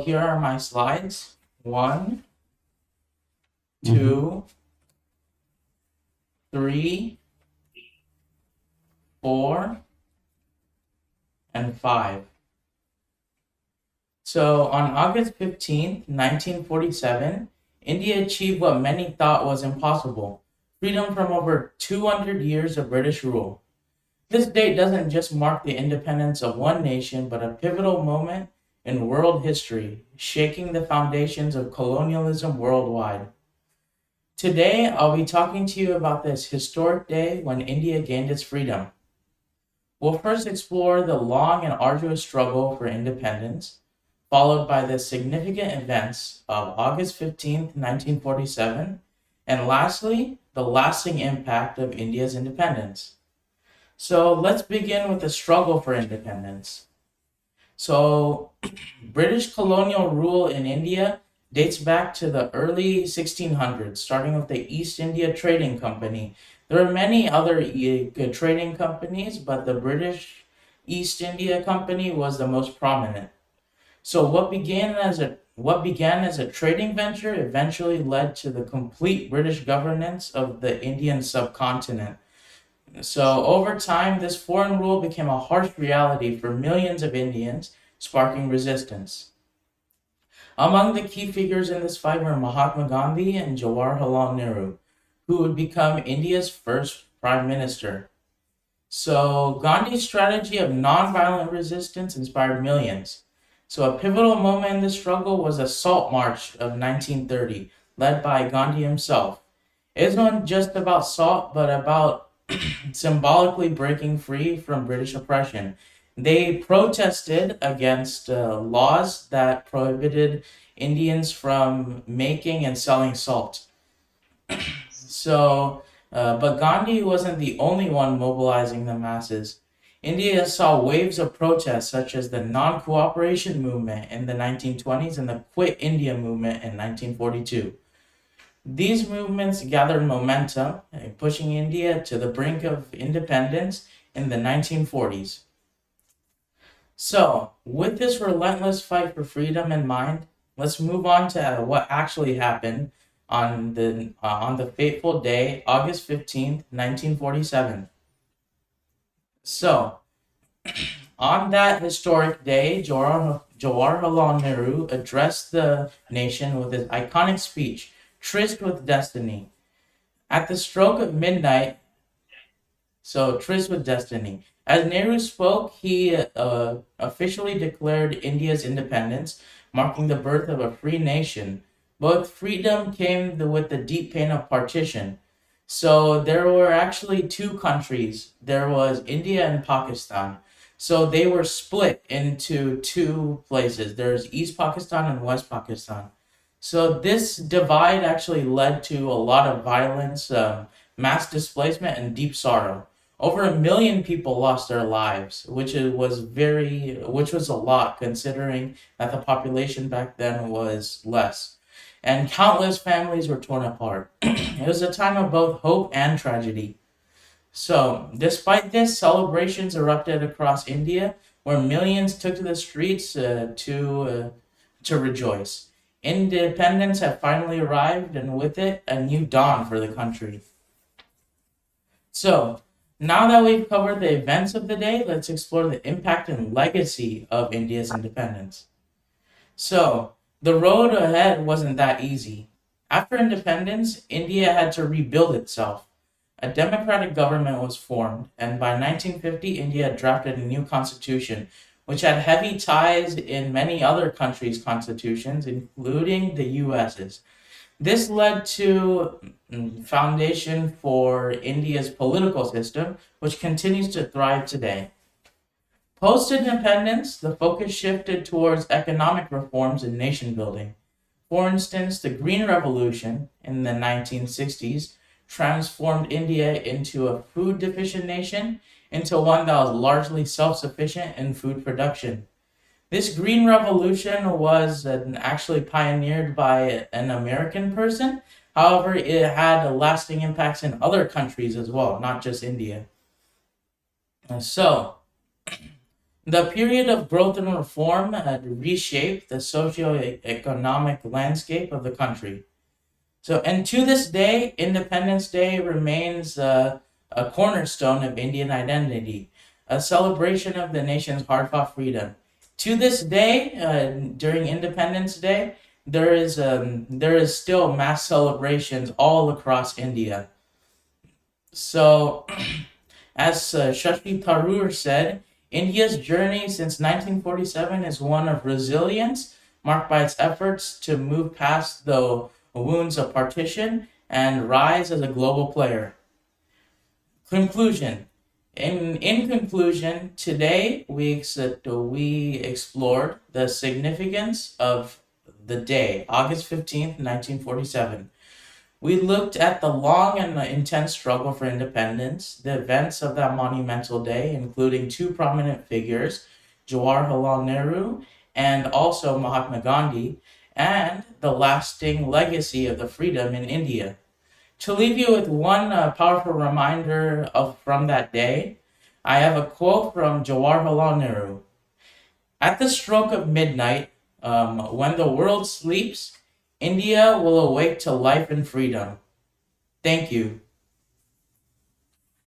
Here are my slides. One, Mhm. two, three, 4, and 5. So on August 15th, 1947, India achieved what many thought was impossible: freedom from over 200 years of British rule. This date doesn't just mark the independence of one nation, but a pivotal moment in world history, shaking the foundations of colonialism worldwide. Today, I'll be talking to you about this historic day when India gained its freedom. We'll first explore the long and arduous struggle for independence, followed by the significant events of August 15th, 1947, and lastly, the lasting impact of India's independence. So let's begin with the struggle for independence. So, British colonial rule in India dates back to the early 1600s, starting with the East India Trading Company. There are many other trading companies, but the British East India Company was the most prominent. So what began as a trading venture eventually led to the complete British governance of the Indian subcontinent. So over time, this foreign rule became a harsh reality for millions of Indians, sparking resistance. Among the key figures in this fight were Mahatma Gandhi and Jawaharlal Nehru, who would become India's first prime minister. So Gandhi's strategy of nonviolent resistance inspired millions. So a pivotal moment in the struggle was the Salt March of 1930, led by Gandhi himself. It wasn't just about salt, but about symbolically breaking free from British oppression. They protested against laws that prohibited Indians from making and selling salt. But Gandhi wasn't the only one mobilizing the masses. India saw waves of protests such as the non cooperation movement in the 1920s and the Quit India movement in 1942. These movements gathered momentum, pushing India to the brink of independence in the 1940s. So, with this relentless fight for freedom in mind, let's move on to what actually happened on the fateful day, August 15th, 1947. So, on that historic day, Jawaharlal Nehru addressed the nation with his iconic speech, Tryst with Destiny. At the stroke of midnight, Tryst with Destiny. As Nehru spoke, he officially declared India's independence, marking the birth of a free nation. But freedom came with the deep pain of partition. So there were actually two countries. There was India and Pakistan. So they were split into two places. There's East Pakistan and West Pakistan. So this divide actually led to a lot of violence, mass displacement, and deep sorrow. Over 1 million people lost their lives, which was a lot considering that the population back then was less, and countless families were torn apart. It was a time of both hope and tragedy. So, despite this, celebrations erupted across India, where millions took to the streets to rejoice. Independence had finally arrived, and with it, a new dawn for the country. So, now that we've covered the events of the day, let's explore the impact and legacy of India's independence. So, the road ahead wasn't that easy. After independence, India had to rebuild itself. A democratic government was formed, and by 1950, India had drafted a new constitution, which had heavy ties in many other countries' constitutions, including the US's. This led to foundation for India's political system, which continues to thrive today. Post independence, the focus shifted towards economic reforms and nation building. For instance, the Green Revolution in the 1960s transformed India into a food deficient nation into one that was largely self sufficient in food production. This Green Revolution was actually pioneered by an American person. However, it had lasting impacts in other countries as well, not just India. So, The period of growth and reform had reshaped the socio-economic landscape of the country. So, and to this day, Independence Day remains a cornerstone of Indian identity, a celebration of the nation's hard-fought freedom. To this day, during Independence Day, there is still mass celebrations all across India. So, as Shashi Tharoor said, India's journey since 1947 is one of resilience, marked by its efforts to move past the wounds of partition and rise as a global player. Conclusion. In conclusion, today we explored the significance of the day, August 15th, 1947. We looked at the long and intense struggle for independence, the events of that monumental day, including two prominent figures, Jawaharlal Nehru and also Mahatma Gandhi, and the lasting legacy of the freedom in India. To leave you with one powerful reminder from that day, I have a quote from Jawaharlal Nehru. At the stroke of midnight, when the world sleeps, India will awake to life and freedom. Thank you.